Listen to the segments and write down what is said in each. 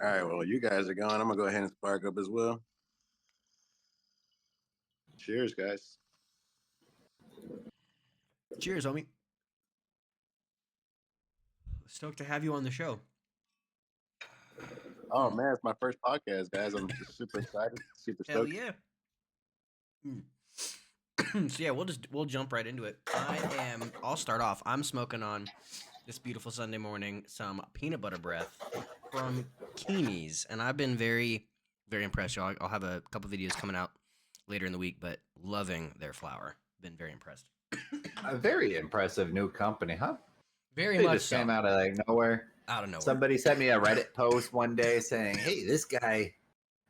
All right, well, you guys are gone. I'm gonna go ahead and spark up as well. Cheers, guys. Cheers, homie. Stoked to have you on the show. Oh man, it's my first podcast, guys. I'm just super excited, super Hell stoked. yeah. So yeah, we'll jump right into it. I'll start off. I'm smoking on this beautiful Sunday morning some peanut butter breath from Keeney's, and I've been very, very impressed. Y'all, I'll have a couple videos coming out later in the week, but loving their flower. Been very impressed. A very impressive new company, huh? Very They much just so. came out of like nowhere. Out of nowhere. Somebody sent me a Reddit post one day saying, "Hey, this guy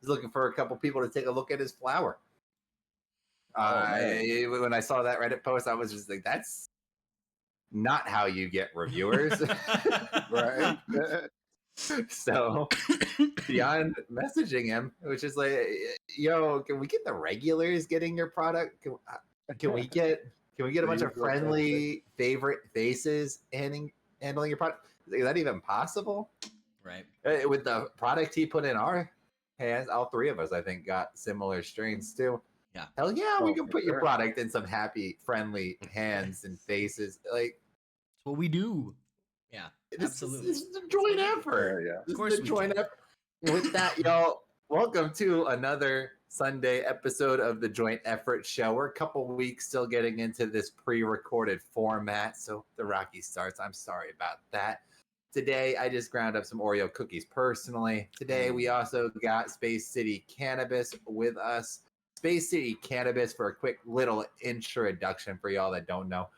is looking for a couple people to take a look at his flower." When I saw that Reddit post, I was just like, "That's not how you get reviewers." Right? So beyond messaging him, which is like, "Yo, can we get the regulars getting your product? Can we get a bunch of friendly favorite faces handling your product? Is that even possible?" Right. With the product he put in our hands, all three of us, I think, got similar strains too. Yeah. Hell yeah, we Oh, can for put your sure. product in some happy, friendly hands and faces. Like, That's what we do. Yeah, this absolutely. is a joint effort. Yeah. This Of course is a we joint can. effort. With that, y'all, welcome to another Sunday episode of the Joint Effort Show. We're a couple weeks still getting into this pre-recorded format, so the rocky starts. I'm sorry about that. Today, I just ground up some Oreo cookies personally. Today, we also got Space City Cannabis with us. Space City Cannabis, for a quick little introduction for y'all that don't know.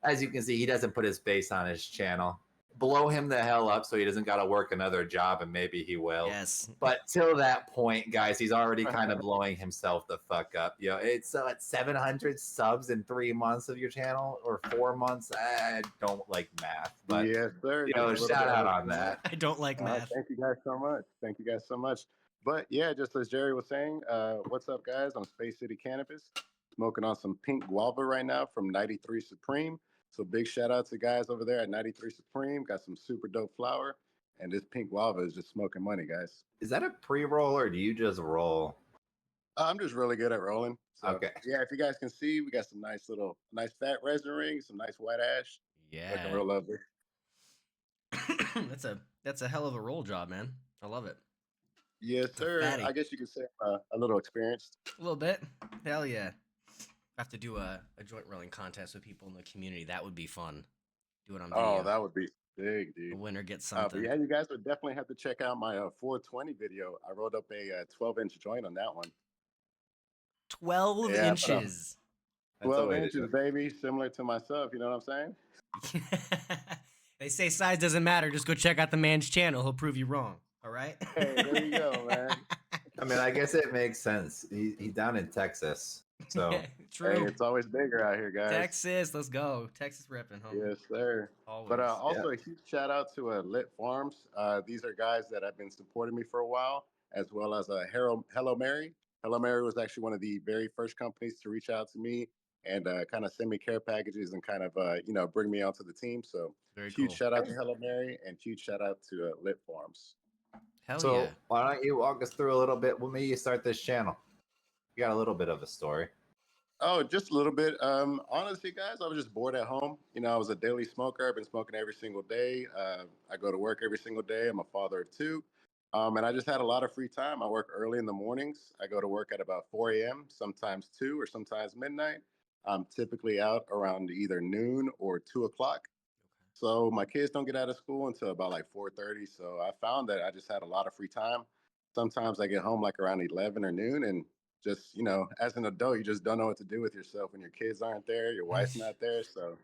As you can see, he doesn't put his face on his channel. Blow him the hell up so he doesn't got to work another job, and maybe he will. Yes. But till that point, guys, he's already kind of blowing himself the fuck up. You know, it's at 700 subs in 3 months of your channel, or 4 months. I don't like math, but Yes, sir. you know, Just a little shout bit out of on that. I don't like math. Thank you guys so much. Thank you guys so much. But yeah, just as Jerry was saying, what's up, guys? I'm Space City Cannabis, smoking on some pink guava right now from 93 Supreme. So big shout out to guys over there at 93 Supreme. Got some super dope flower, and this pink guava is just smoking money, guys. Is that a pre-roll or do you just roll? I'm just really good at rolling. So, Okay. yeah, if you guys can see, we got some nice fat resin rings, some nice white ash. Yeah. Looking real lovely. that's a hell of a roll job, man. I love it. Yes, a sir. fatty. I guess you could say a little experienced. A little bit. Hell yeah. Have to do a joint rolling contest with people in the community. That would be fun. Do it on video. Oh, that would be big, The dude. winner gets But something. yeah, you guys would definitely have to check out my 420 video. I rolled up a 12-inch joint on that one. 12 Yeah, inches. 12 inches, baby, similar to myself. You know what I'm saying? They say size doesn't matter. Just go check out the man's channel. He'll prove you wrong. All right? Hey, there you go, man. I mean, I guess it makes sense. He's down in Texas, so True. Hey, it's always bigger out here, guys. Texas, let's go. Texas repping, homie. Yes, sir. Always. But also a huge shout out to Lit Farms. These are guys that have been supporting me for a while, as well as Hello Mary. Hello Mary was actually one of the very first companies to reach out to me and kind of send me care packages and kind of bring me onto the team. So Very huge cool. shout out to Hello Mary and huge shout out to Lit Farms. Hell so yeah. why don't you walk us through a little bit? When may you start this channel? You got a little bit of a story. Oh, just a little bit. Honestly, guys, I was just bored at home. You know, I was a daily smoker. I've been smoking every single day. I go to work every single day. I'm a father of two. And I just had a lot of free time. I work early in the mornings. I go to work at about 4 a.m., sometimes 2 or sometimes midnight. I'm typically out around either noon or 2 o'clock. So my kids don't get out of school until about like 4:30. So I found that I just had a lot of free time. Sometimes I get home like around 11 or noon, and just, as an adult, you just don't know what to do with yourself when your kids aren't there, your wife's not there. So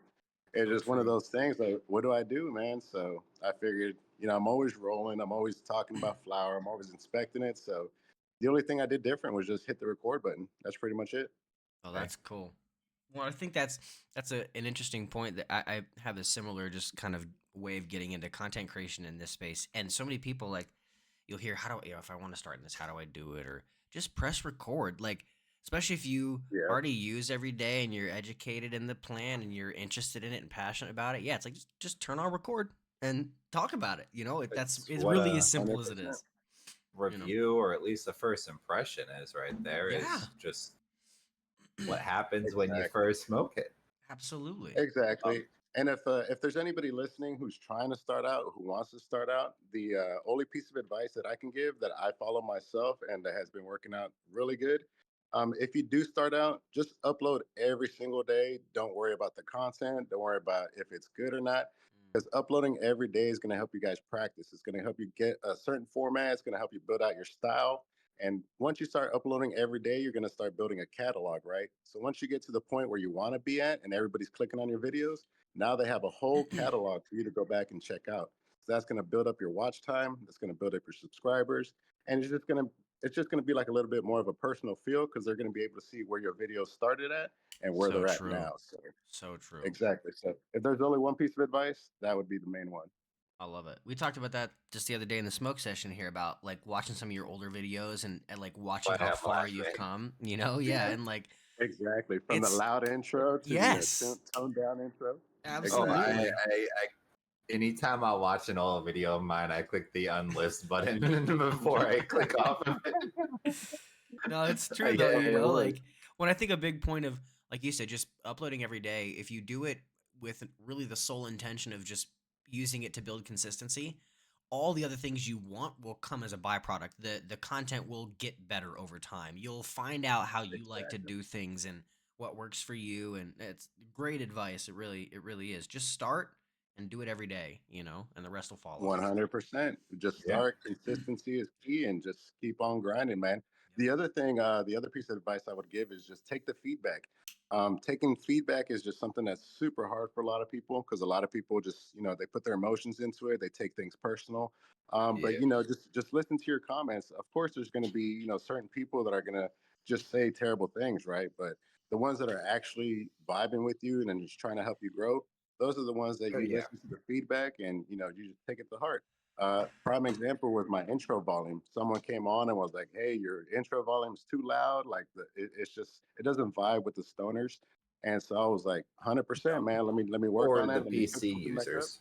it's just one of those things like, what do I do, man? So I figured, I'm always rolling. I'm always talking about flower. I'm always inspecting it. So the only thing I did different was just hit the record button. That's pretty much it. Oh, that's cool. Well, I think that's an interesting point that I have a similar just kind of way of getting into content creation in this space. And so many people, like, you'll hear, how do if I want to start in this, how do I do it? Or just press record. Like, especially if you already use every day and you're educated in the plan and you're interested in it and passionate about it. Yeah, it's like just turn on record and talk about it. It's really as simple as it is. review or at least the first impression is right there Yeah. is just what happens when you Exactly. first smoke it. Absolutely. Exactly. And if there's anybody listening who's trying to start out, who wants to start out, the only piece of advice that I can give that I follow myself and that has been working out really good, if you do start out, just upload every single day. Don't worry about the content. Don't worry about if it's good or not, because uploading every day is going to help you guys practice. It's going to help you get a certain format. It's going to help you build out your style. And once you start uploading every day, you're going to start building a catalog, right? So once you get to the point where you want to be at and everybody's clicking on your videos, now they have a whole catalog for you to go back and check out. So that's going to build up your watch time. That's going to build up your subscribers. And it's just going to be like a little bit more of a personal feel because they're going to be able to see where your videos started at and where So they're at true. now. So So true. exactly. So if there's only one piece of advice, that would be the main one. I love it. We talked about that just the other day in the smoke session here about like watching some of your older videos and like watching What how I'm far you've laughing. come, you know? Yeah. And like, Exactly. From the it's, loud intro to yes, the toned down intro. Oh, Exactly. absolutely. anytime I watch an old video of mine, I click the unlist button before I click off of it. No, it's I true though, get you it know, works. like when I think a big point of, like you said, just uploading every day, if you do it with really the sole intention of just using it to build consistency, all the other things you want will come as a byproduct. The content will get better over time. You'll find out how you like to Exactly. do things and what works for you, and it's great advice. It really is. Just start and do it every day, you know, and the rest will follow. 100%. Just Yeah. start. Consistency is key and just keep on grinding, man. The other piece of advice I would give is just take the feedback. Taking feedback is just something that's super hard for a lot of people because a lot of people just, they put their emotions into it. They take things personal. But, Yeah. just listen to your comments. Of course, there's going to be, certain people that are going to just say terrible things, right? But the ones that are actually vibing with you and then just trying to help you grow, those are the ones that Oh, you yeah. listen to the feedback and you just take it to heart. Prime example was my intro volume. Someone came on and was like, "Hey, your intro volume is too loud. Like it's just it doesn't vibe with the stoners." And so I was like, "100%, man. Let me work Or on the it. Let me PC something back up." users.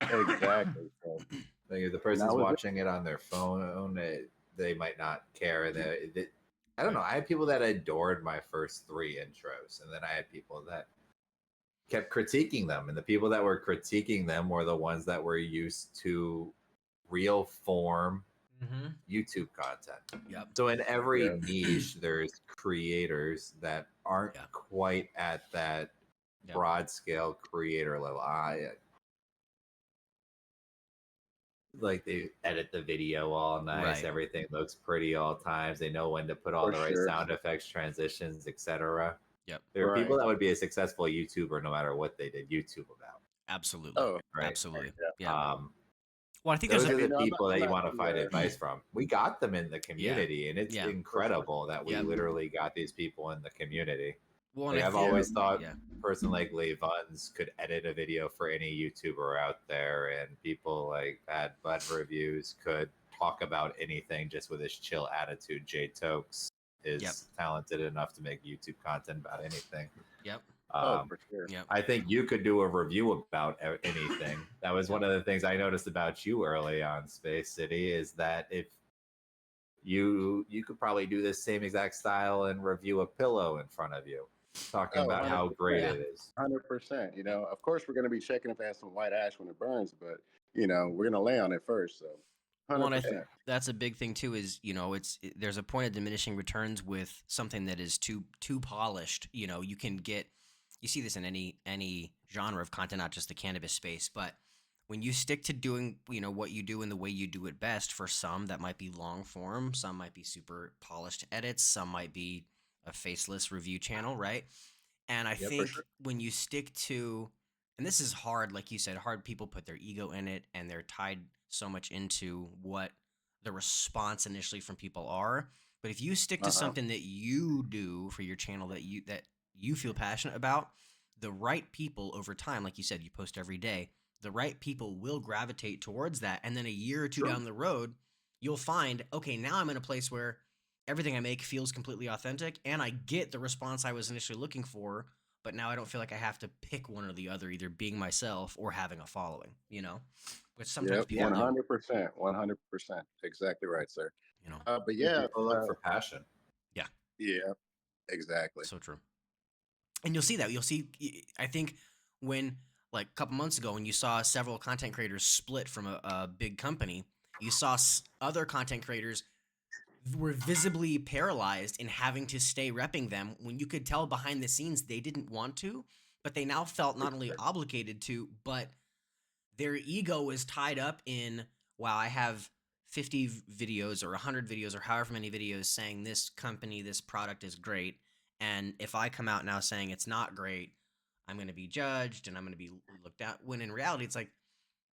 Exactly. So Like if the and that person's was it. watching it on their phone, they might not care. I don't Right. know. I had people that adored my first three intros, and then I had people that kept critiquing them, and the people that were critiquing them were the ones that were used to real form Mm-hmm. YouTube content. Yep. So in every Yeah. niche, there's creators that aren't Yeah. quite at that Yep. broad scale creator level. Like they edit the video all nice, Right. everything looks pretty all times. They know when to put all For the right sure. sound effects, transitions, etc. Yep. There are people Right. that would be a successful YouTuber no matter what they did YouTube about, Absolutely. Oh, right? Absolutely. yeah. Yeah. Um, Well, I think there's those a are And the people I'm that you not want to find the advice from. We got them in the yeah. community, and it's Yeah. for sure. incredible that we Yeah. literally got these people in the community. Well, and Like I I've think Yeah. always thought, yeah. a person like Lee Vuns could edit a video for any YouTuber out there, and people like Bad Bud Reviews could talk about anything just with his chill attitude. Jay Tokes Yep. is talented enough to make YouTube content about anything. Yep. Oh, for sure. Yep. I think you could do a review about anything. That was one of the things I noticed about you early on Space City is that if you could probably do this same exact style and review a pillow in front of you, talking Oh, about how great 100%. Yeah. it is. 100%. Of course, we're going to be checking if it has some white ash when it burns, but, we're going to lay on it first. So Well, and 100%. that's a big thing too. Is there's a point of diminishing returns with something that is too polished. You can get you see this in any genre of content, not just the cannabis space, but when you stick to doing what you do and the way you do it best, for some that might be long form, some might be super polished edits, some might be a faceless review channel, right? And I Yep. For think sure. when you stick to, and this is hard, like you said, hard, people put their ego in it and they're tied so much into what the response initially from people are. But if you stick to Uh-huh. something that you do for your channel that you feel passionate about, the right people over time, like you said, you post every day, the right people will gravitate towards that. And then a year or two True. down the road, you'll find, okay, now I'm in a place where everything I make feels completely authentic and I get the response I was initially looking for but now I don't feel like I have to pick one or the other, either being myself or having a following, which sometimes Yep, people Yeah. do, 100%, 100%. Exactly right, sir. you know. But yeah, People look for passion. Yeah, yeah, exactly. so true. And you'll see that. You'll see, I think, when, like, a couple months ago, when you saw several content creators split from a big company, you saw other content creators were visibly paralyzed in having to stay repping them when you could tell behind the scenes they didn't want to, but they now felt not only obligated to, but their ego is tied up in, wow, I have 50 videos or 100 videos or however many videos saying this company, this product is great. And if I come out now saying it's not great, I'm going to be judged and I'm going to be looked at. When in reality, it's like,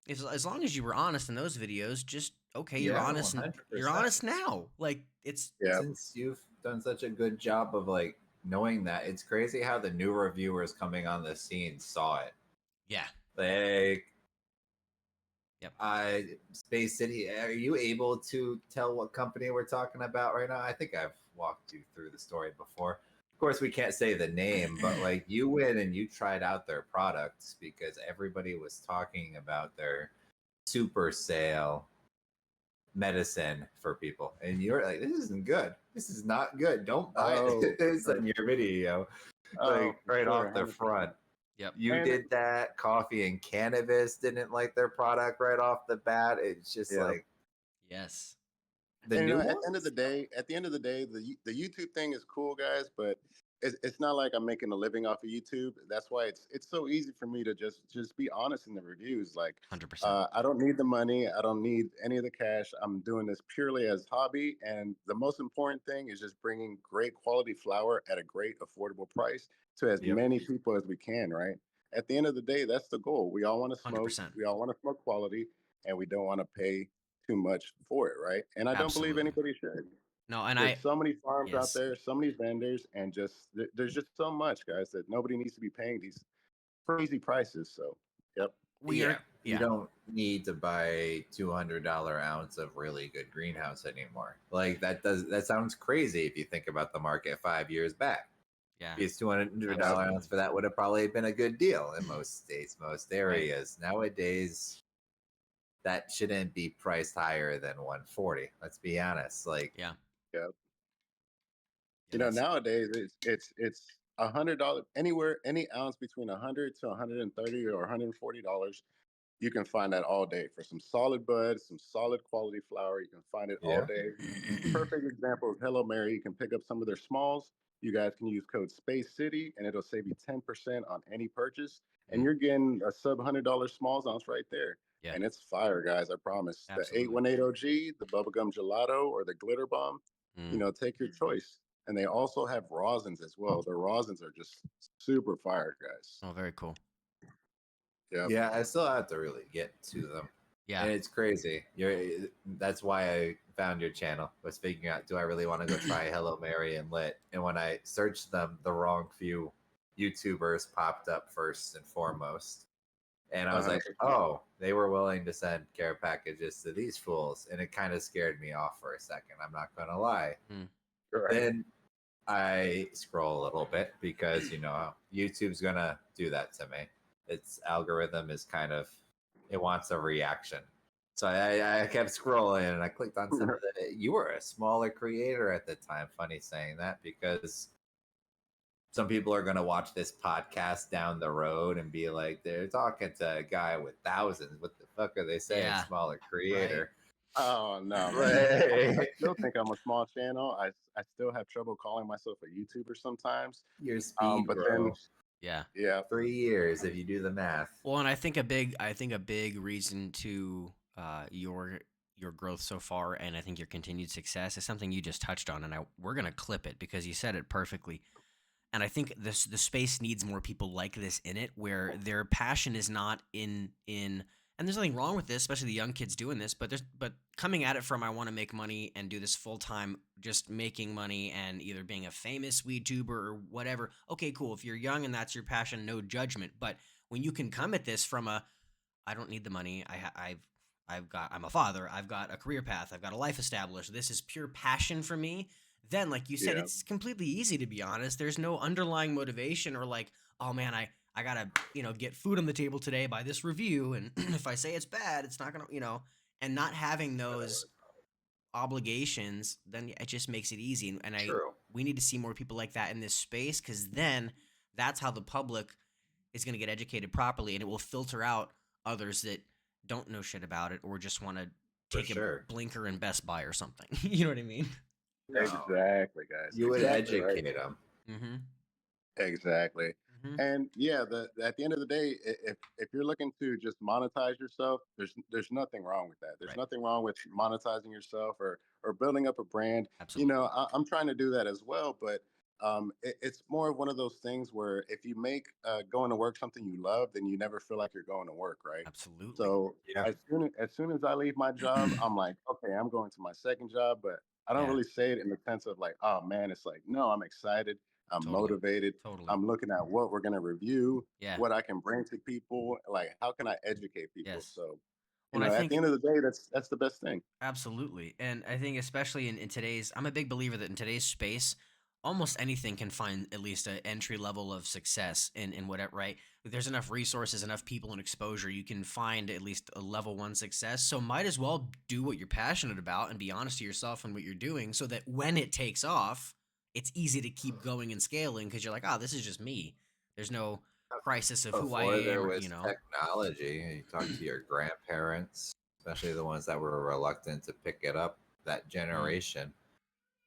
as long as you were honest in those videos, just okay, you're Yeah, honest and you're 100%. honest now. Like, it's Yeah, Since you've done such a good job of like knowing that, it's crazy how the new reviewers coming on the scene saw it. yeah, Like, yep. Space City, are you able to tell what company we're talking about right now? I think I've walked you through the story before. Of course, we can't say the name, but like you went and you tried out their products because everybody was talking about their super sale medicine for people, and you're like, "This isn't good. This is not good. Don't buy oh, it." It's for in your video, oh, like for right sure, off the 100%. front. Yep. You And did that. Coffee and Cannabis didn't like their product right off the bat. It's just yeah, like Yes. the and new at the end of the ones. day, the YouTube thing is cool, guys, but it's not like I'm making a living off of YouTube. That's why it's so easy for me to just be honest in the reviews. Like, 100%. I don't need the money, I don't need any of the cash. I'm doing this purely as hobby, and the most important thing is just bringing great quality flower at a great affordable price to as Yep. many people as we can. Right. At the end of the day, that's the goal. We all want to smoke. 100%. We all want to smoke quality, and we don't want to pay too much for it, right? And I don't believe Absolutely. anybody should. No, and There's so many farms out yes. there, so many vendors, and there's just so much, guys, that nobody needs to be paying these crazy prices. So, yep, We Yeah, are, you yeah. don't need to buy $200 ounce of really good greenhouse anymore. Like that sounds crazy if you think about the market 5 years back. Yeah. Because $200 Absolutely. ounce for that would have probably been a good deal in most states, most areas. Nowadays, that shouldn't be priced higher than 140. Let's be honest. Like, Yeah. yeah. Yeah, Nowadays it's $100 anywhere, any ounce between 100 to 130 or $140. You can find that all day for some solid bud, some solid quality flower. You can find it all yeah, day. Perfect example is Hello Mary. You can pick up some of their smalls. You guys can use code Space City, and it'll save you 10% on any purchase. And Mm. you're getting a sub $100 smalls ounce right there. Yeah. And it's fire, guys. I promise. The Absolutely. 818 OG, the bubblegum gelato, or the glitter bomb. Mm. Take your choice. And they also have rosins as well. The rosins are just super fire, guys. Oh, very cool. Yep. yeah. I still have to really get to them. Yeah. And it's crazy. That's why I found your channel. Was figuring out, do I really want to go try Hello Mary and Lit? And when I searched them, the wrong few YouTubers popped up first and foremost. And I was like, 100%. oh, they were willing to send care packages to these fools. And it kind of scared me off for a second. I'm not going to lie. Right. Then I scroll a little bit because, YouTube's going to do that to me. Its algorithm is it wants a reaction. So I kept scrolling and I clicked on some of the. You were a smaller creator at the time. Funny saying that because some people are going to watch this podcast down the road and be like, they're talking to a guy with thousands. What the fuck are they saying? Yeah. Smaller creator. Oh no, man. I still think I'm a small channel. I still have trouble calling myself a YouTuber sometimes. Your speed, But bro. then Yeah. yeah, 3 years if you do the math. Well, and I think a big reason to your growth so far, and I think your continued success is something you just touched on, and we're gonna clip it because you said it perfectly. And I think the space needs more people like this in it, where their passion is not in and there's nothing wrong with this, especially the young kids doing this, but coming at it from, I want to make money and do this full time, just making money and either being a famous weed tuber or whatever. Okay, cool. If you're young and that's your passion, no judgment. But when you can come at this from I don't need the money. I'm a father. I've got a career path. I've got a life established. This is pure passion for me. then, like you said, Yeah. it's completely easy to be honest. There's no underlying motivation or like, oh man, I gotta, get food on the table today by this review, and if I say it's bad, it's not gonna, and not having those obligations, then it just makes it easy. And True. we need to see more people like that in this space, because then that's how the public is going to get educated properly, and it will filter out others that don't know shit about it or just want to For take a sure. blinker in Best Buy or something. You know what I mean? No. Exactly, guys. You would Exactly right. educate them. Mm-hmm. Exactly. Mm-hmm. And yeah, at the end of the day, if you're looking to just monetize yourself, there's nothing wrong with that. There's Right. nothing wrong with monetizing yourself or building up a brand. Absolutely. I'm trying to do that as well, but it's more of one of those things where if you make going to work something you love, then you never feel like you're going to work, right? Absolutely. So Yeah. as soon as I leave my job, I'm like, okay, I'm going to my second job, but I don't Yeah. really say it in the sense of like, oh man, it's like, no, I'm excited, I'm Totally. motivated, Totally. I'm looking at what we're gonna review, Yeah. what I can bring to people, like how can I educate people? Yes. So, Well, I at think the end of the day, that's the best thing. absolutely. And I think especially in today's, I'm a big believer that in today's space, almost anything can find at least an entry level of success in whatever, right? If there's enough resources, enough people and exposure, you can find at least a level one success. So might as well do what you're passionate about and be honest to yourself and what you're doing, so that when it takes off, it's easy to keep going and scaling, because you're like, oh, this is just me. There's no crisis of who I Before there am, or, was technology, you talk to your grandparents, especially the ones that were reluctant to pick it up, that generation,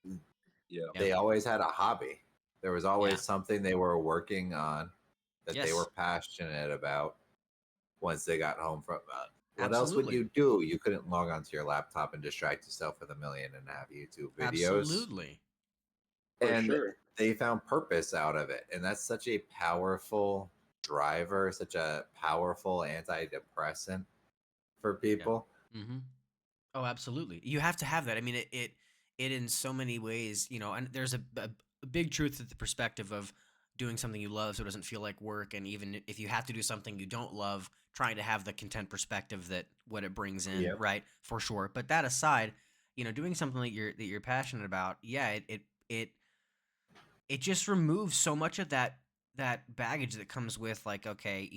Yeah. Yeah. they always had a hobby. There was always Yeah. something they were working on that they Yes. were passionate about once they got home from what else would Absolutely. you do? You couldn't log onto your laptop and distract yourself with a million and a half YouTube videos. Absolutely. For And sure. they found purpose out of it. And that's such a powerful driver, such a powerful antidepressant for people. Mm-hmm. Oh, absolutely. You have to have that. I mean, it in so many ways, and there's a big truth to the perspective of doing something you love so it doesn't feel like work. And even if you have to do something you don't love, trying to have the content perspective that what it brings in, Yep. right? For sure. But that aside, doing something that you're passionate about, yeah, it just removes so much of that baggage that comes with, like, okay,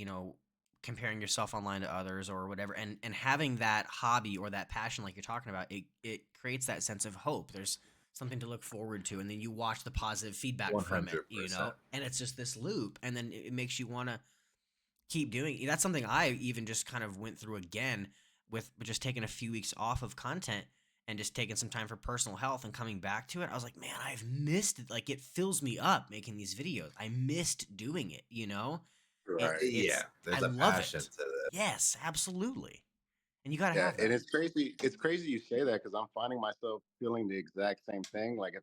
comparing yourself online to others or whatever, and having that hobby or that passion like you're talking about, it creates that sense of hope. There's something to look forward to, and then you watch the positive feedback from it, 100%. and it's just this loop, and then it makes you want to keep doing it. That's something I even just kind of went through again with just taking a few weeks off of content and just taking some time for personal health and coming back to it. I was like, man, I've missed it. Like, it fills me up making these videos. I missed doing it, Right. Yeah, there's I a love passion it. to this. Yes, absolutely. And you got to Yeah, have and that. it's crazy. It's crazy you say that because I'm finding myself feeling the exact same thing. Like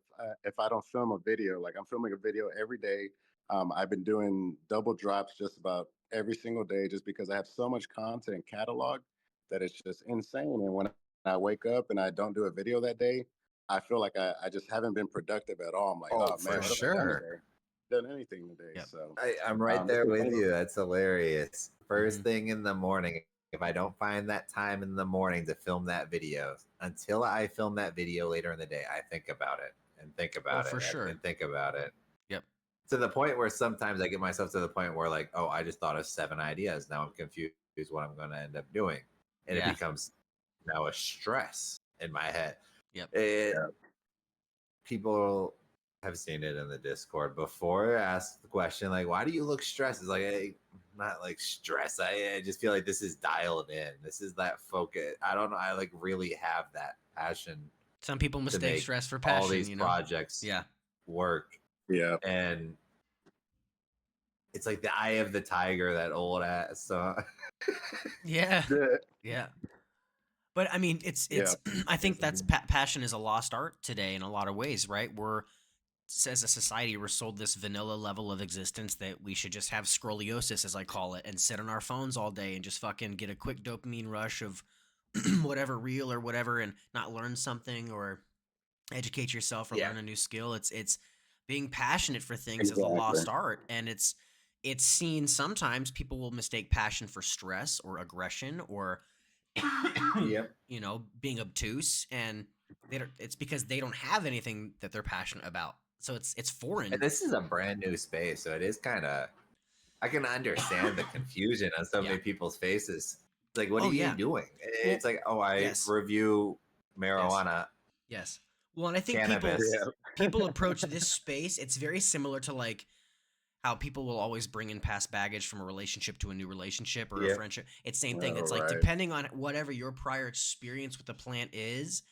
if I don't film a video, like I'm filming a video every day. I've been doing double drops just about every single day, just because I have so much content catalog that it's just insane. And when I wake up and I don't do a video that day, I feel like I just haven't been productive at all. I'm like, Oh, oh man, for what have I done sure. today? Done anything today? Yep. So I'm right this there is with one of those. you. That's hilarious. First Mhm. thing in the morning, if I don't find that time in the morning to film that video, until I film that video later in the day, I think about it and think Oh, about for it sure. and think about it. Yep. To the point where sometimes I get myself to the point where, like, oh, I just thought of 7 ideas. Now I'm confused what I'm going to end up doing. And it Yeah. becomes now a stress in my head. Yep. Yeah. People have seen it in the Discord before. Ask the question, like, why do you look stressed? It's like, hey, not like stress. I just feel like this is dialed in. This is that focus. I don't know. I like really have that passion Some people to mistake make stress for all passion, these projects Yeah. work. Yeah. And it's like the eye of the tiger, that old ass song. Yeah. Yeah. Yeah. But I mean, it's Yeah. I think that's passion is a lost art today in a lot of ways, right? We're, as a society, we're sold this vanilla level of existence that we should just have scroliosis, as I call it, and sit on our phones all day and just fucking get a quick dopamine rush of whatever reel or whatever, and not learn something or educate yourself or Yeah. learn a new skill. It's being passionate for things as a Exactly. lost art, and it's seen sometimes people will mistake passion for stress or aggression or Yep. being obtuse, and It's because they don't have anything that they're passionate about, so it's And foreign. this is a brand new space, so it is kind of. I can understand the confusion on so Yeah. many people's faces. It's like, what are Oh you yeah. doing? Well, It's like, oh, I yes, review yes, marijuana, yes. Well, and I think cannabis. people approach this space. It's very similar to like how people will always bring in past baggage from a relationship to a new relationship or a Yeah. friendship. It's same thing. Oh, It's like right. depending on whatever your prior experience with the plant is,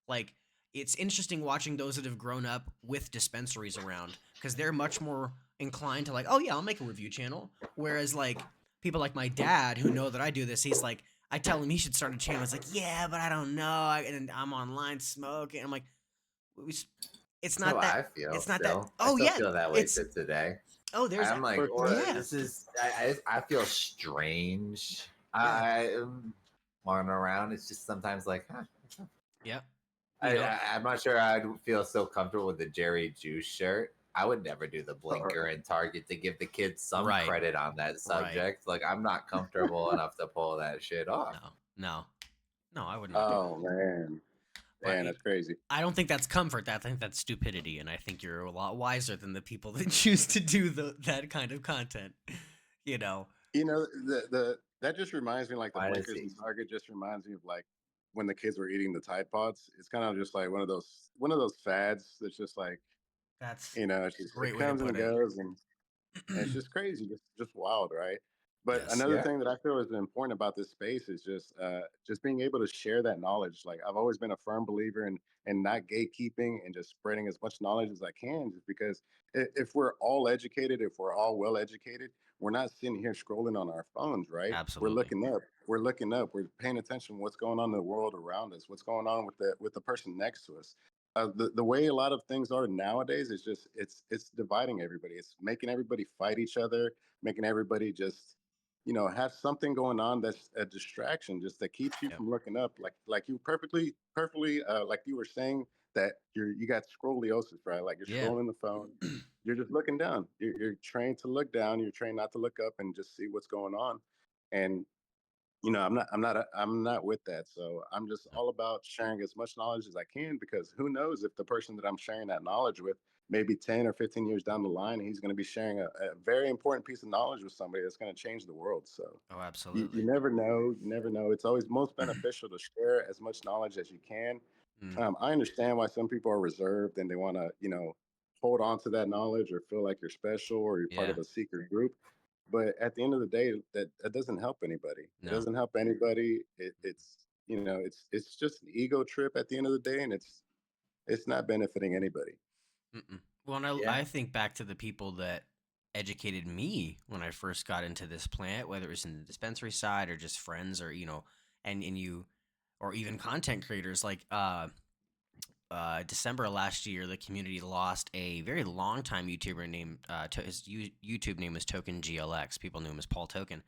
like it's interesting watching those that have grown up with dispensaries around because they're much more inclined to like, oh yeah, I'll make a review channel. Whereas like people like my dad who know that I do this, he's like, I tell him he should start a channel. He's like, yeah, but I don't know. And I'm online smoking. I'm like, it's That's how not that. I feel It's not that. still. I Oh still yeah, feel that way it's to today. oh there's I'm like, For well, sure. yeah. this is. I feel strange. Yeah. I am wandering around. It's just sometimes like, huh. Yep. You know, I'm not sure I'd feel so comfortable with the Jerry Juice shirt. I would never do the Or- blinker in Target to give the kids some right. credit on that Right. subject. Like, I'm not comfortable enough to pull that shit off. No. No. No, I would not do it. Oh man, But man, that's crazy. I don't think that's comfort. I think that's stupidity, and I think you're a lot wiser than the people that choose to do that kind of content. You know. You know, the that just reminds me like the Why does blinkers he? in Target just reminds me of like when the kids were eating the Tide Pods. It's kind of just like one of those fads that's just like, That's it's a just it great way to comes put and it. goes, and it's just crazy, just wild, right? But Yes. another Yeah. thing that I feel is important about this space is just being able to share that knowledge. Like I've always been a firm believer in not gatekeeping and just spreading as much knowledge as I can, just because if we're all educated, if we're all well educated, we're not sitting here scrolling on our phones, right? We're Absolutely. looking up. We're looking up. We're paying attention to what's going on in the world around us, what's going on with the person next to us. The way a lot of things are nowadays is just it's dividing everybody. It's making everybody fight each other, making everybody just have something going on that's a distraction, just that keeps you Yep. from looking up. Like you perfectly like you were saying that you got scoliosis, right? Like you're Yeah. scrolling the phone, you're just looking down. You're trained to look down. You're trained not to look up and just see what's going on. And I'm not with that. So I'm just Yep. all about sharing as much knowledge as I can, because who knows if the person that I'm sharing that knowledge with, maybe 10 or 15 years down the line, he's going to be sharing a very important piece of knowledge with somebody that's going to change the world. So Oh, you absolutely. never know. You never know. It's always most beneficial to share as much knowledge as you can. Mm, I understand why some people are reserved and they want to, hold on to that knowledge or feel like you're special or you're part yeah. of a secret group. But at the end of the day, that doesn't help anybody. It No. doesn't help anybody. It's just an ego trip at the end of the day, and it's not benefiting anybody. Mm-mm. Well, and Yeah. I think back to the people that educated me when I first got into this plant, whether it was in the dispensary side or just friends or, and you, or even content creators like, December of last year, the community lost a very long time YouTuber named, his YouTube name was Token GLX. People knew him as Paul Token.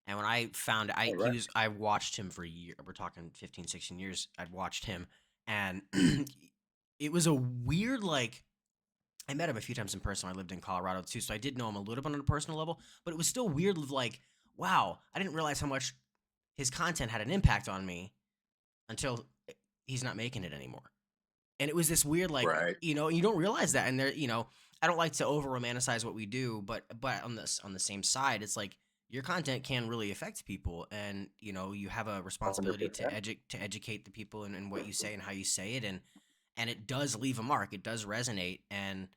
And when I found All right. I watched him for a year. We're talking 15, 16 years. I'd watched him, and it was a weird like. I met him a few times in person when I lived in Colorado too, so I did know him a little bit on a personal level. But it was still weird. Like, wow, I didn't realize how much his content had an impact on me until he's not making it anymore. And it was this weird, like, Right. you don't realize that. And there, I don't like to over romanticize what we do, but on the same side, it's like your content can really affect people, and you have a Hundred responsibility to percent. educate the people in what you say and how you say it, and it does leave a mark. It does resonate, and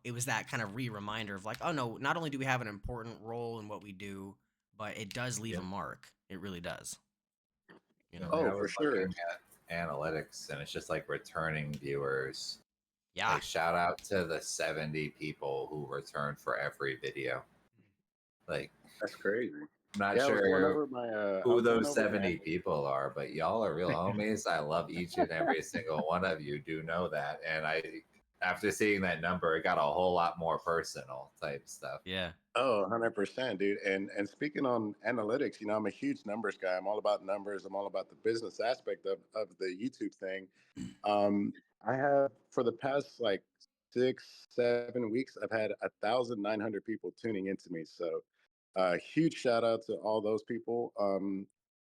it was that kind of reminder of like, oh no, not only do we have an important role in what we do, but it does leave Yeah. a mark. It really does. You know. Like Oh, I for was sure. looking at analytics, and it's just like returning viewers. Yeah. Like shout out to the 70 people who return for every video. Like That's crazy. I'm not Yeah, I was going sure over my. I who was going those over my. 70 people are, but y'all are real homies. I love each and every single one of you. Do know that. And after seeing that number, it got a whole lot more personal type stuff. Yeah. Oh, 100%, dude. And speaking on analytics, I'm a huge numbers guy. I'm all about numbers. I'm all about the business aspect of the YouTube thing. Um, I have for the past like 6, 7 weeks, I've had 1,900 people tuning into me. So huge shout out to all those people.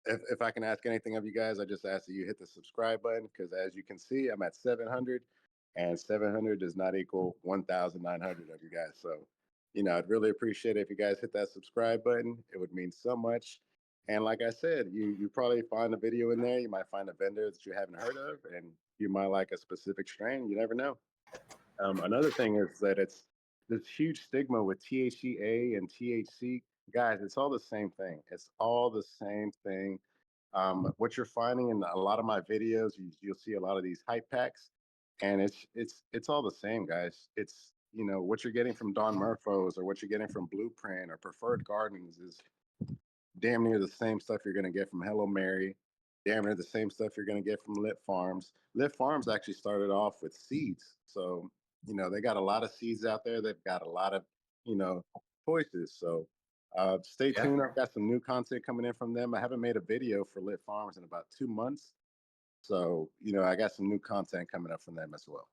if I can ask anything of you guys, I just ask that you hit the subscribe button because as you can see, I'm at 700, and 700 does not equal 1,900 of you guys. So, I'd really appreciate it if you guys hit that subscribe button. It would mean so much. And like I said, you probably find a video in there. You might find a vendor that you haven't heard of, and you might like a specific strain. You never know. Another thing is that it's this huge stigma with THCA and THC. Guys, it's all the same thing. It's all the same thing. What you're finding in a lot of my videos, you'll see a lot of these hype packs, and it's all the same, guys. It's what you're getting from Don Murphy's or what you're getting from Blueprint or Preferred Gardens is damn near the same stuff you're going to get from Hello Mary, damn near the same stuff you're going to get from Lit Farms. Lit Farms actually started off with seeds. So, they got a lot of seeds out there. They've got a lot of, choices. So stay tuned. I've got some new content coming in from them. I haven't made a video for Lit Farms in about 2 months. So, I got some new content coming up from them as well.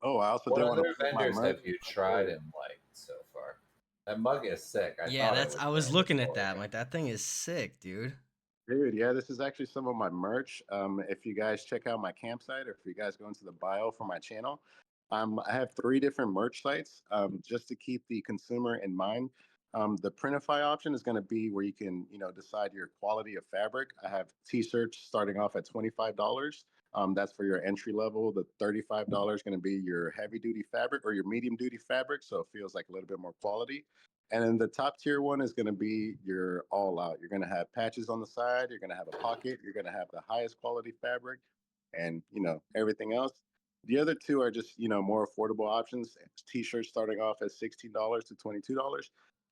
Oh, I also What do want other to vendors have you tried and liked so far? That mug is sick. I was looking at that. Like, that thing is sick, dude. Dude, yeah, this is actually some of my merch. If you guys check out my campsite, or if you guys go into the bio for my channel, I have 3 different merch sites just to keep the consumer in mind. The Printify option is going to be where you can, decide your quality of fabric. I have T-shirts starting off at $25. That's for your entry level. The $35 is going to be your heavy duty fabric or your medium duty fabric, so it feels like a little bit more quality. And then the top tier one is going to be your all out. You're going to have patches on the side. You're going to have a pocket. You're going to have the highest quality fabric, and everything else. The other 2 are just more affordable options. T-shirts starting off at $16 to $22.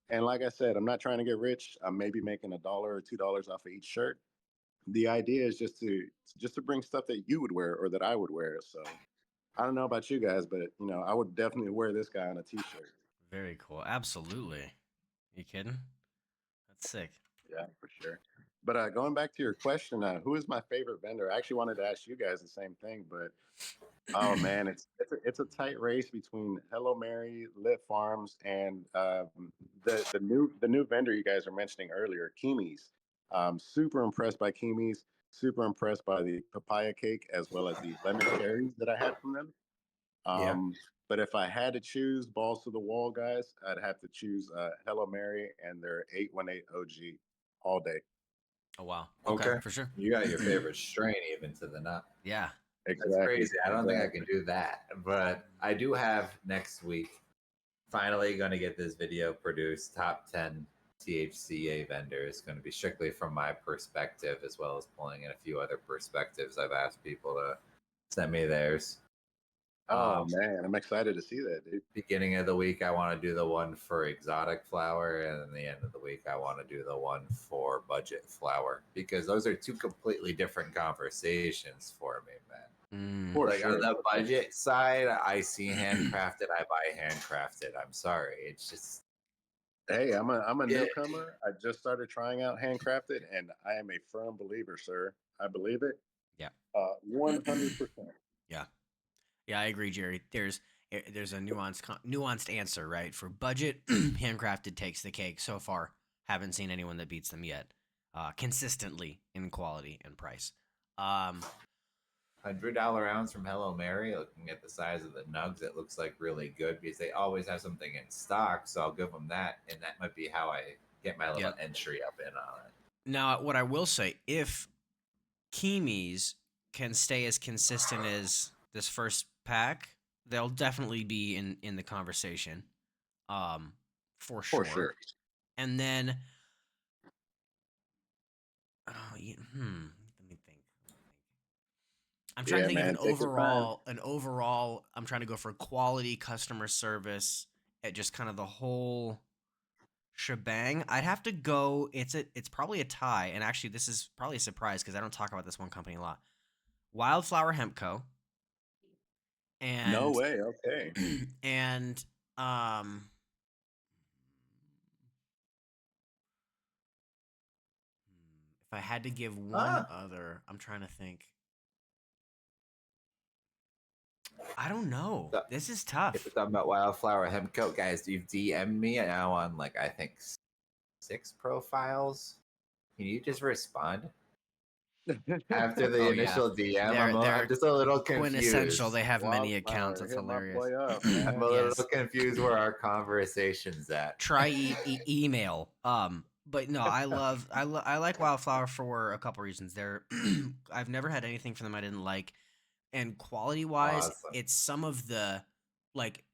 And like I said, I'm not trying to get rich. I'm maybe making $1 or $2 off of each shirt. The idea is just to bring stuff that you would wear or that I would wear. So I don't know about you guys, but I would definitely wear this guy on a T-shirt. Very cool. Absolutely. You kidding? That's sick. Yeah, for sure. But going back to your question, who is my favorite vendor? I actually wanted to ask you guys the same thing, but oh man, it's a tight race between Hello Mary, Lit Farms, and the new vendor you guys were mentioning earlier, Kimi's. Super impressed by Kimi's. Super impressed by the papaya cake as well as the lemon cherries that I had from them. Yeah. But if I had to choose balls to the wall, guys, I'd have to choose Hello Mary and their 818 OG all day. Oh wow. Okay. For sure. You got your favorite strain even to the nut. Yeah. Exactly. That's crazy. I don't think I can do that. But I do have next week finally going to get this video produced. Top 10 THCA vendors. Going to be strictly from my perspective, as well as pulling in a few other perspectives. I've asked people to send me theirs. Oh man, I'm excited to see that, dude. Beginning of the week, I want to do the one for exotic flower, and then the end of the week, I want to do the one for budget flower, because those are 2 completely different conversations for me, man. For Like sure. on the budget side, I see handcrafted, I buy handcrafted. I'm sorry, it's just Hey, I'm a newcomer. I just started trying out handcrafted, and I am a firm believer, sir. I believe it. Yeah. 100%. Yeah. Yeah, I agree, Jerry. There's a nuanced answer, right? For budget, handcrafted takes the cake so far. Haven't seen anyone that beats them yet. Consistently in quality and price. $100 ounce from Hello Mary. Looking at the size of the nugs, it looks like really good because they always have something in stock. So I'll give them that, and that might be how I get my little entry up in on it. Now, what I will say, if Kimi's can stay as consistent as this first pack, they'll definitely be in the conversation. For sure. For sure. And then let me think. I'm trying to think of an overall I'm trying to go for quality customer service at just kind of the whole shebang. I'd have to go, it's probably a tie, and actually this is probably a surprise because I don't talk about this one company a lot. Wildflower Hemp Co. And no way. Okay. And if I had to give one other, I'm trying to think. I don't know. This is tough. If we're talking about Wildflower Hemp Co, guys, you've DM'd me now on I think 6 profiles. Can you just respond after the Oh, yeah. initial DM? They're I'm just a little quintessential. confused. They have many accounts. Wildflower, It's hit my hilarious. boy up, I'm man. a little Yes. confused where our conversation's at. Try email. But no, I like Wildflower for a couple reasons. They're I've never had anything from them I didn't like, and quality wise, Awesome. it's some of the like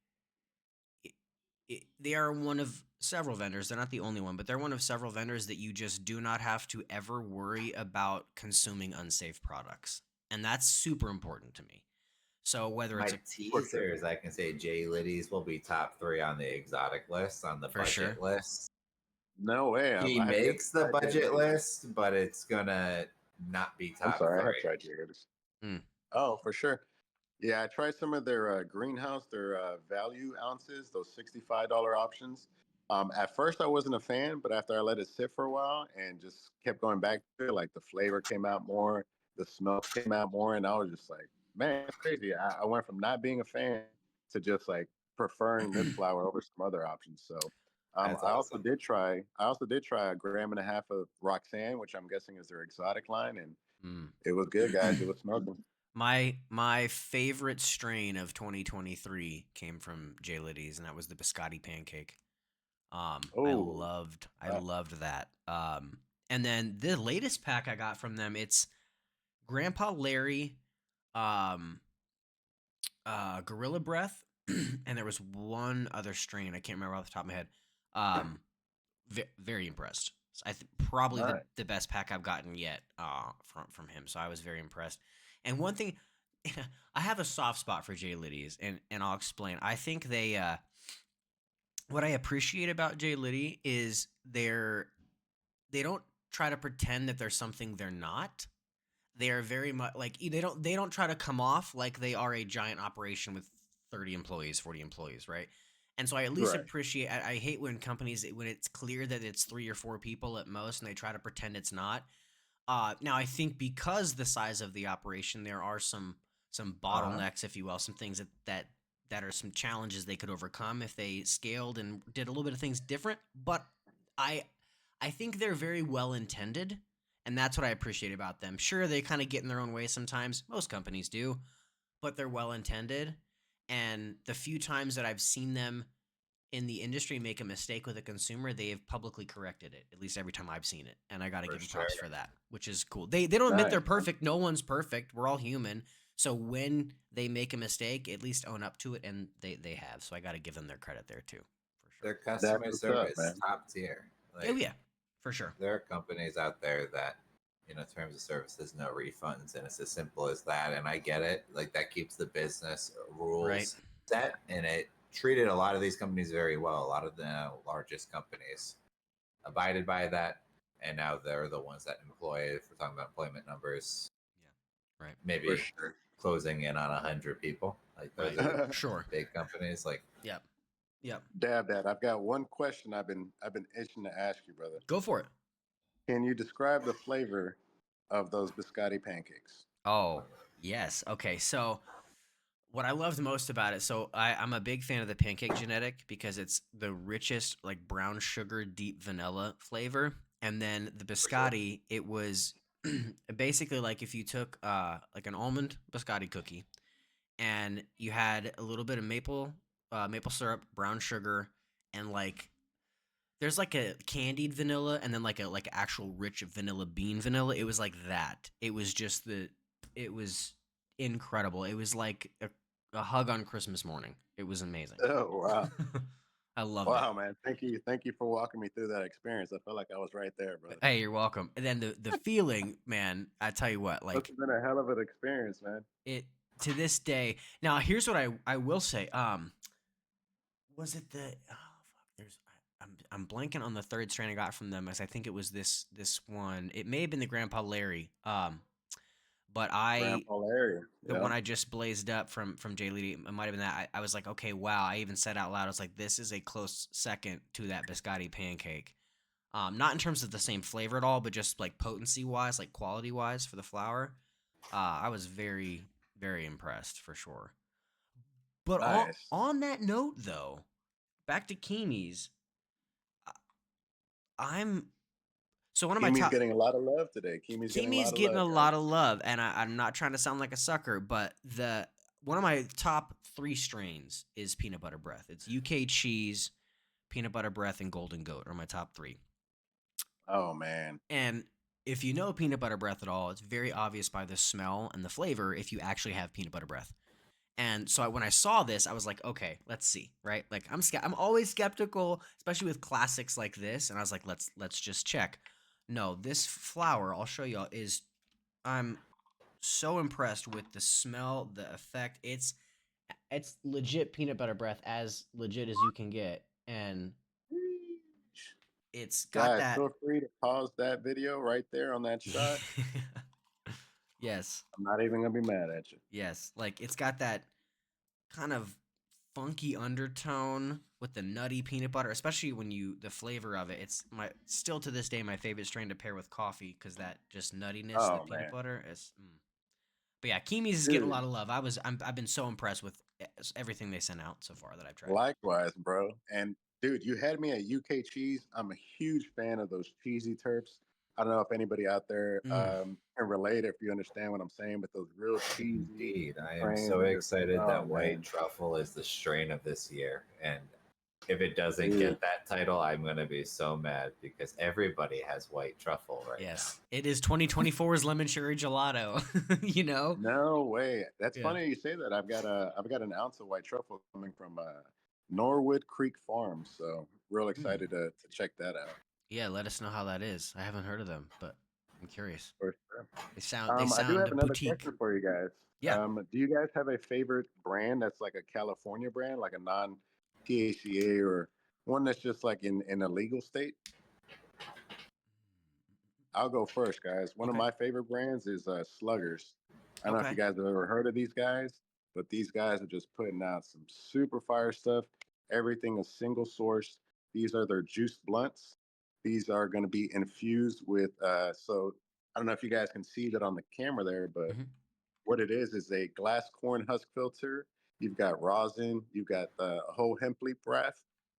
they are one of several vendors. They're not the only one, but they're one of several vendors that you just do not have to ever worry about consuming unsafe products, and that's super important to me. So whether it's My teasers, I can say Jay Liddy's will be top 3 on the exotic list, on the For budget sure. list. No way. He I have yet to makes the try budget Jay-Lady. list, but it's gonna not be I'm top sorry, I 3. have tried Jay-Ladies. Mm. Oh, for sure. Yeah, I tried some of their greenhouse, their value ounces, those $65 options. At first, I wasn't a fan, but after I let it sit for a while and just kept going back to it, like the flavor came out more, the smell came out more, and I was just like, man, that's crazy. I went from not being a fan to just like preferring this flower over some other options. So, That's I also awesome. did try. I also did try a gram and a half of Roxanne, which I'm guessing is their exotic line, and Mm. it was good, guys. It was smoking. My favorite strain of 2023 came from J Liddy's, and that was the biscotti pancake. I Oh, loved that. And then the latest pack I got from them, it's Grandpa Larry, um, Gorilla Breath, and there was one other strain I can't remember off the top of my head. Very impressed. Probably all right. the best pack I've gotten yet from him. So I was very impressed. And one thing, I have a soft spot for J Liddy's, and I'll explain. I think they what I appreciate about J Liddy is they don't try to pretend that they're something they're not. They are very much like they don't try to come off like they are a giant operation with 30 employees, 40 employees, right? And so I at least Right. appreciate I hate when companies when it's clear that it's 3 or 4 people at most and they try to pretend it's not. Now I think because the size of the operation there are some Uh-huh. bottlenecks if you will, some things that are some challenges they could overcome if they scaled and did a little bit of things different, but I I think they're very well intended, and that's what I appreciate about them. Sure, they kind of get in their own way sometimes. Most companies do, but they're well intended. And the few times that I've seen them in the industry make a mistake with a consumer, they have publicly corrected it. At least every time I've seen it, and I got to For give them sure. props for that, which is cool. They don't admit they're Nice, man. perfect. No one's perfect. We're all human. So when they make a mistake, at least own up to it, and they have. So I got to give them their credit there too, for sure. Their That's customer what's up, service, man. top tier. Oh Like, yeah, for sure. there are companies out there that, terms of service, there's no refunds, and it's as simple as that. And I get it. Like, that keeps the business Right. rules set, and it treated a lot of these companies very well. A lot of the largest companies abided by that, and now they're the ones that employ. If we're talking about employment numbers, Yeah. Right. For maybe sure. closing in on 100 people. Like, those Right. are Sure. big companies. Like, Yep. Yep. Dad, I've got one question I've been itching to ask you, brother. Go for it. Can you describe the flavor of those biscotti pancakes? Oh, yes. Okay. So what I loved most about it, so I'm a big fan of the pancake genetic because it's the richest, like brown sugar, deep vanilla flavor. And then the for sure. biscotti, it was basically like if you took like an almond biscotti cookie and you had a little bit of maple syrup, brown sugar, and like there's like a candied vanilla and then like actual rich vanilla bean vanilla. It was like that. It was just it was incredible. It was like a hug on Christmas morning. It was amazing. Oh wow. I loved it. Wow, man. Thank you for walking me through that experience. I felt like I was right there, brother. Hey, you're welcome. And then the feeling, man, I tell you what, Must like have been a hell of an experience, man. it to this day. Now, here's what I will say. Was it the oh fuck? I'm blanking on the third strain I got from them. As I think it was this one. It may have been the Grandpa Larry. But Grandpa Larry. the Yeah. one I just blazed up from Jay Lee, it might have been that. I was like, okay, wow. I even said out loud, I was like, this is a close second to that biscotti pancake. Not in terms of the same flavor at all, but just like potency wise, like quality wise for the flour. I was very, very impressed for sure. But Nice. on that note, though, back to Kimi's, I'm so one of my Kimi's top getting a lot of love today. Kimi's getting a Kimi's lot of getting love, a guys. lot of love, and I'm not trying to sound like a sucker, but the one of my top 3 strains is peanut butter breath. It's UK cheese, peanut butter breath, and golden goat are my top 3. Oh man. And if you know peanut butter breath at all, it's very obvious by the smell and the flavor if you actually have peanut butter breath. And so when I saw this, I was like, okay, let's see, right? Like I'm always skeptical, especially with classics like this. And I was like, let's just check. No, this flower, I'll show you, is I'm so impressed with the smell, the effect. It's legit peanut butter breath, as legit as you can get, and it's got Guys, that. feel free to pause that video right there on that shot. Yes, I'm not even gonna be mad at you. yes, like it's got that kind of funky undertone with the nutty peanut butter, especially when the flavor of it. It's my still to this day my favorite strain to pair with coffee because that just nuttiness, the Oh peanut man, butter is. But yeah, Kimi's is getting a dude. lot of love. I've been so impressed with everything they sent out so far that I've tried. Likewise, bro. And dude, you had me at UK cheese. I'm a huge fan of those cheesy terps. I don't know if anybody out there Mm. can relate if you understand what I'm saying, but those real cheesy Indeed, I am strains so are just, excited oh that man, white truffle is the strain of this year, and if it doesn't dude. get that title, I'm gonna be so mad because everybody has white truffle right Yes, it is 2024's lemon cherry gelato. You know. No way. That's Yeah. funny you say that. I've got an ounce of white truffle coming from Norwood Creek Farm, so real Mm. excited to check that out. Yeah, let us know how that is. I haven't heard of them, but I'm curious. For sure. They I do have sound another boutique. question for you guys. Yeah. Do you guys have a favorite brand that's like a California brand, like a non-THCA or one that's just like in a legal state? I'll go first, guys. One of Okay. my favorite brands is Sluggers. I don't know if Okay. you guys have ever heard of these guys, but these guys are just putting out some super fire stuff. Everything is single source. These are their juice blunts. These are going to be infused with, so I don't know if you guys can see that on the camera there, but Hmm. what it is a glass corn husk filter. You've got rosin, you've got the whole hemp leaf wrap,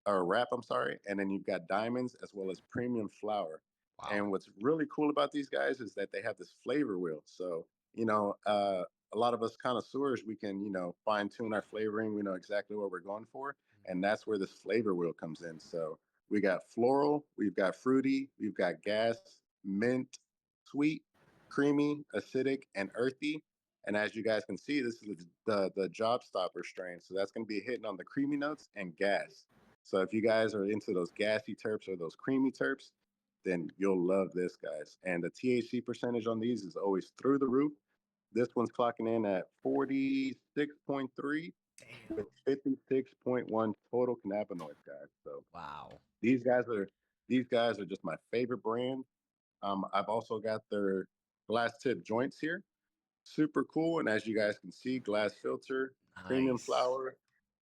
I'm sorry, and then you've got diamonds as well as premium flour. Wow. And what's really cool about these guys is that they have this flavor wheel. So, a lot of us connoisseurs, we can, fine tune our flavoring. We know exactly what we're going for. And that's where this flavor wheel comes in. So we got floral, we've got fruity, we've got gas, mint, sweet, creamy, acidic, and earthy. And as you guys can see, this is the job stopper strain. So that's going to be hitting on the creamy notes and gas. So if you guys are into those gassy terps or those creamy terps, then you'll love this, guys. And the THC percentage on these is always through the roof. This one's clocking in at 46.3 Damn. with 56.1 total cannabinoids, guys. So Wow. these guys are just my favorite brand. I've also got their glass tip joints here, super cool. And as you guys can see, glass filter, premium Nice. flour,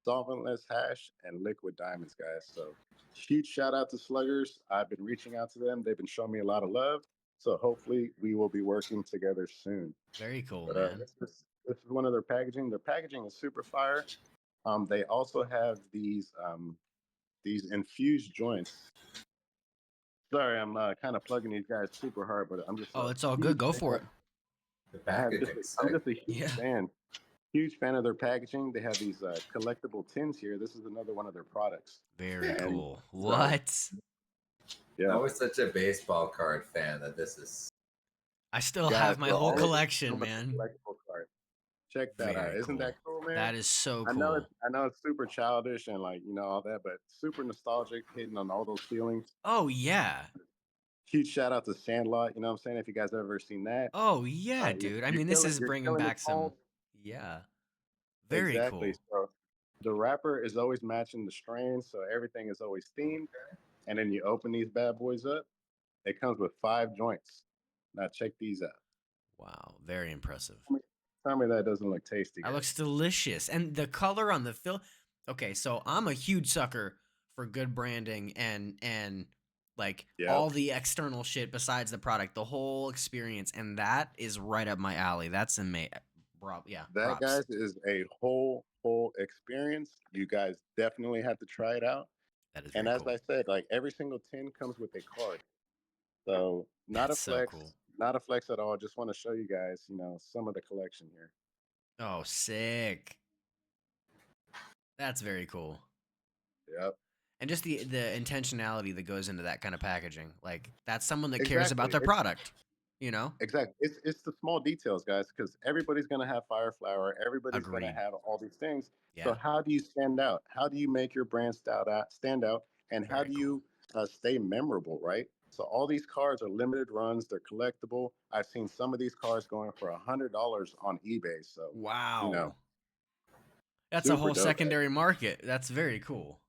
solventless hash, and liquid diamonds, guys. So huge shout out to Sluggers. I've been reaching out to them. They've been showing me a lot of love. So hopefully we will be working together soon. Very cool, But man. this is one of their packaging. Their packaging is super fire. They also have these infused joints. Sorry, I'm kind of plugging these guys super hard, but I'm just Oh, a it's all good. huge Go for fan. it. The I'm packaging just a Yeah. huge fan of their packaging. They have these collectible tins here. This is another one of their products, Very and cool. so What? yeah, I was such a baseball card fan that this is I still guys, have my for whole all of you collection, who want the man. collectible cards, check that out. Very Isn't that cool. cool, man? That is so I cool. know it's super childish and like all that, but super nostalgic, hitting on all those feelings. Oh yeah. Huge shout out to Sandlot. You know what I'm saying? If you guys have ever seen that, Oh yeah, dude. I mean, this is you're bringing killing the back some. calls. Yeah. Very Exactly. cool. So the wrapper is always matching the strain, so everything is always themed. And then you open these bad boys up. It comes with 5 joints. Now check these out. Wow. Very impressive. Tell me that doesn't look tasty, That guys. looks delicious. And the color on the film. Okay, so I'm a huge sucker for good branding and like Yep. all the external shit besides the product, the whole experience, and that is right up my alley. That's amazing. Yeah, That, props. guys, is a whole experience. You guys definitely have to try it out. That is And very as cool. I said, like every single tin comes with a card. So not a That's so flex, cool. not a flex at all. Just want to show you guys, some of the collection here. Oh, sick. That's very cool. Yep. And just the intentionality that goes into that kind of packaging. Like that's someone that cares about Exactly. their product, you know? Exactly. It's the small details, guys, because everybody's gonna have fire flower. Everybody's gonna Agreed. have all these things. So Yeah. how do you stand out? How do you make your brand stand out? And how Very do cool. you stay memorable, right? So all these cards are limited runs. They're collectible. I've seen some of these cards going for $100 on eBay. So, you know, Wow. That's a super whole dope. secondary market. That's very cool.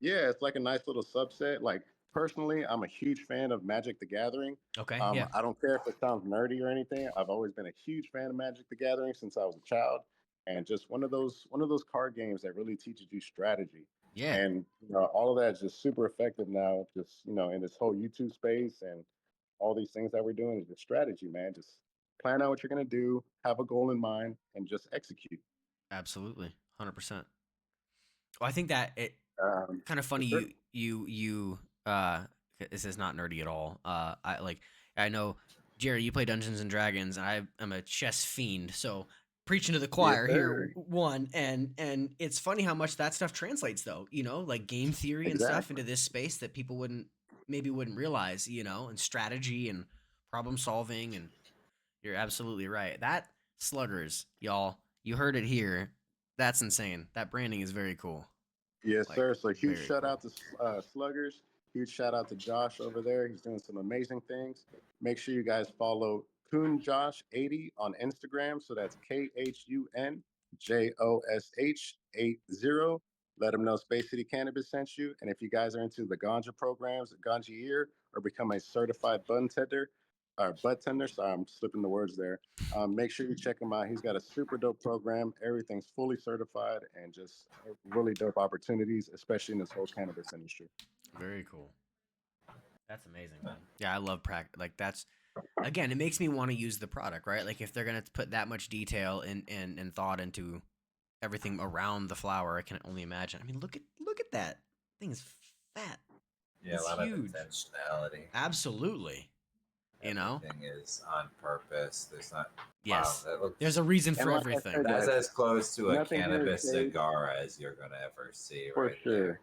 Yeah, it's like a nice little subset. Like personally, I'm a huge fan of Magic the Gathering. Okay. Yeah. I don't care if it sounds nerdy or anything. I've always been a huge fan of Magic the Gathering since I was a child, and just one of those card games that really teaches you strategy. Yeah. And all of that is just super effective now. Just in this whole YouTube space and all these things that we're doing is just strategy, man. Just plan out what you're gonna do, have a goal in mind, and just execute. Absolutely. 100%. Well, I think that it kind of funny For sure. you this is not nerdy at all. I know Jerry, you play Dungeons and Dragons, and I am a chess fiend, so preaching to the Yes, choir here, sir. one. And it's funny how much that stuff translates, though, like game theory and stuff Exactly. into this space that people wouldn't realize, and strategy and problem solving. And you're absolutely right. That sluggers, y'all, you heard it here. That's insane. That branding is very cool. Yes, Like, sir. So huge very shout cool. out to Sluggers. Huge shout out to Josh over there. He's doing some amazing things. Make sure you guys follow Kun Josh 80 on Instagram. So that's KHUNJOSH 80. Let him know Space City Cannabis sent you. And if you guys are into the ganja programs, ganja year, or become a certified bud tender. Sorry, I'm slipping the words there. Make sure you check him out. He's got a super dope program. Everything's fully certified and just really dope opportunities, especially in this whole cannabis industry. Very cool. That's amazing, man. Yeah, I love like that's again, it makes me want to use the product, right? Like if they're gonna put that much detail and thought into everything around the flower, I can only imagine. I mean, look at that thing is fat. Yeah, a It's lot of huge. intentionality. Absolutely. You know? Everything is on purpose. There's not. Wow, Yes. that There's looks. a reason And for like I everything. said, That's guys, as close to a nothing here is cannabis paid cigar as you're gonna ever see, for right there. sure.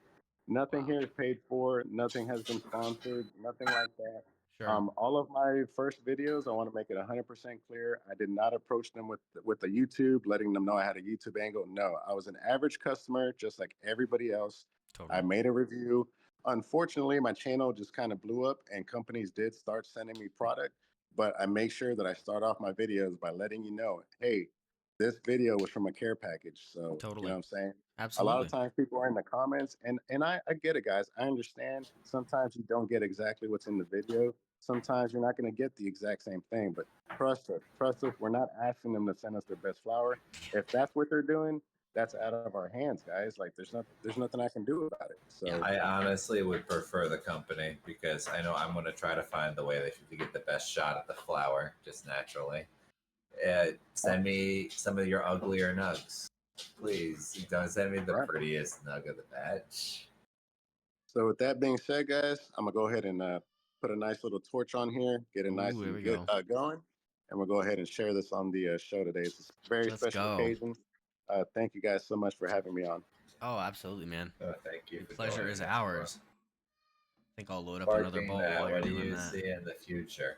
Nothing Wow. here is paid for. Nothing has been sponsored. Nothing like that. Sure. All of my first videos, I want to make it 100% clear. I did not approach them with a YouTube, letting them know I had a YouTube angle. No, I was an average customer, just like everybody else. I Totally. made a review. Unfortunately, my channel just kind of blew up, and companies did start sending me product. But I make sure that I start off my videos by letting you know, hey, this video was from a care package. So you know Totally. what I'm saying? A lot of Absolutely. times people are in the comments and I get it, guys. I understand sometimes you don't get exactly what's in the video. Sometimes you're not going to get the exact same thing, but trust us, we're not asking them to send us their best flower. If that's what they're doing, that's out of our hands, guys. Like there's nothing I can do about it. Yeah. So I honestly would prefer the company because I know I'm going to try to find the way that you get the best shot at the flower just naturally. Send me some of your uglier nugs, please. Don't send me the right. prettiest nug of the batch. So with that being said, guys, I'm gonna go ahead and put a nice little torch on here, get it nice Ooh, there and we good go. going, and we'll go ahead and share this on the show today. It's a very Let's special go. occasion. Thank you guys so much for having me on. Oh, absolutely, man. Thank you The for pleasure joining is us, bro. ours. I think I'll load up another Sparking bowl that, while you're what do doing you that. see in the future?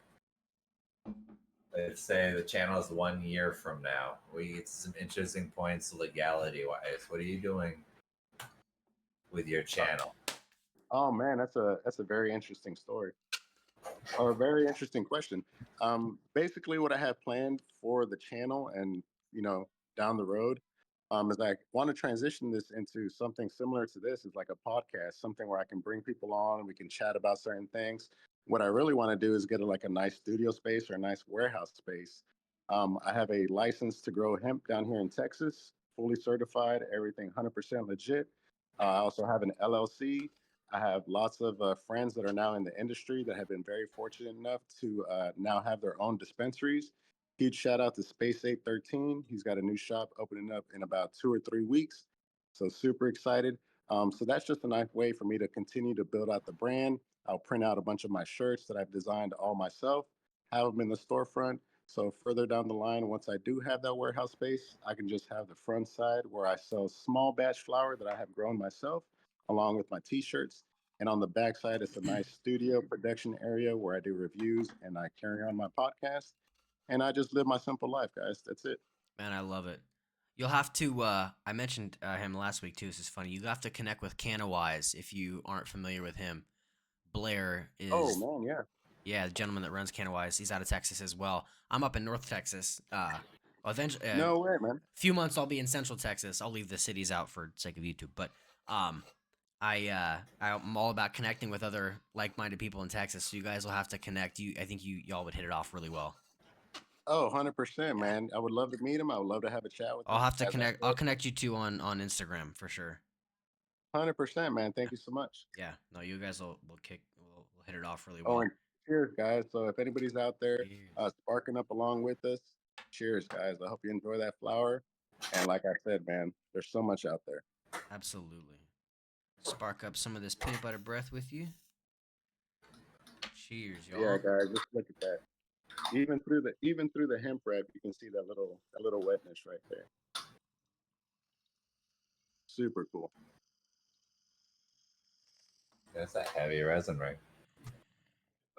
Let's say the channel is 1 year from now. We get to some interesting points legality wise. What are you doing with your Uh, channel? oh man, that's a very interesting story or a very interesting question. Basically, what I have planned for the channel and you know down the road is I want to transition this into something similar to this, is like a podcast, something where I can bring people on and we can chat about certain things. What I really want to do is get like a nice studio space or a nice warehouse space. I have a license to grow hemp down here in Texas, fully certified, everything 100% legit. I also have an LLC. I have lots of friends that are now in the industry that have been very fortunate enough to now have their own dispensaries. Huge shout out to Space 813. He's got a new shop opening up in about 2 or 3 weeks. So super excited. So that's just a nice way for me to continue to build out the brand. I'll print out a bunch of my shirts that I've designed all myself, have them in the storefront. So further down the line, once I do have that warehouse space, I can just have the front side where I sell small batch flower that I have grown myself, along with my t-shirts. And on the back side, it's a nice studio production area where I do reviews and I carry on my podcast. And I just live my simple life, guys. That's it. Man, I love it. You'll have to. I mentioned him last week too. This is funny. You have to connect with Canawise if you aren't familiar with him. Blair Oh is, man, yeah. yeah, the gentleman that runs Canawise. He's out of Texas as well. I'm up in North Texas. Eventually, No way, man. few months I'll be in Central Texas. I'll leave the cities out for sake of YouTube, but um, I'm all about connecting with other like-minded people in Texas. So you guys will have to connect. I think y'all would hit it off really well. Oh, 100%, Yeah, man. I would love to meet him. I would love to have a chat with I'll him. have to As I connect. I'll said, connect you two on Instagram for sure. 100%, man. Yeah, Thank you so much. yeah. No, you guys will kick. We'll hit it off really Oh, well. and cheers, guys. So if anybody's out there Cheers. sparking up along with us, cheers, guys. I hope you enjoy that flower. And like I said, man, there's so much out there. Absolutely. Spark up some of this peanut butter breath with you. Cheers, Yeah, y'all. guys, just look at that. Even through the hemp wrap, you can see that little wetness right there. Super cool. That's that heavy resin, right?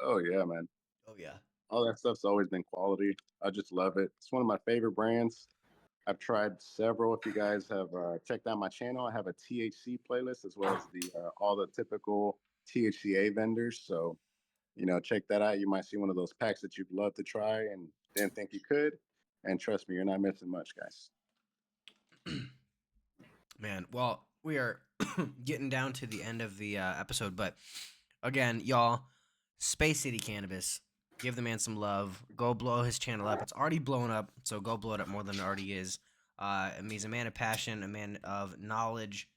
Oh yeah, man. Oh yeah. All that stuff's always been quality. I just love it. It's one of my favorite brands. I've tried several. If you guys have checked out my channel, I have a THC playlist as well as the all the typical THCA vendors. So check that out. You might see one of those packs that you'd love to try and didn't think you could. And trust me, you're not missing much, guys. Man, well, we are getting down to the end of the episode, but again, y'all, Space City Cannabis, give the man some love. Go blow his channel up. It's already blown up, so go blow it up more than it already is. I mean, he's a man of passion, a man of knowledge,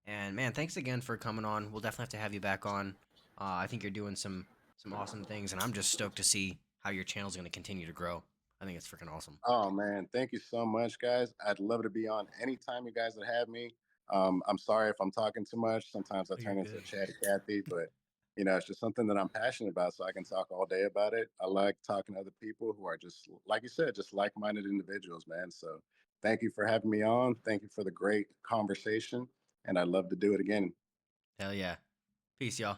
and man, thanks again for coming on. We'll definitely have to have you back on. I think you're doing some awesome things, and I'm just stoked to see how your channel's going to continue to grow. I think it's freaking awesome. Oh man, thank you so much, guys. I'd love to be on anytime you guys would have me. I'm sorry if I'm talking too much. Sometimes I You're turn into good. a chatty Cathy, but it's just something that I'm passionate about, so I can talk all day about it. I like talking to other people who are just like you said, just like-minded individuals, man. So thank you for having me on. Thank you for the great conversation, and I'd love to do it again. Hell yeah. Peace, y'all.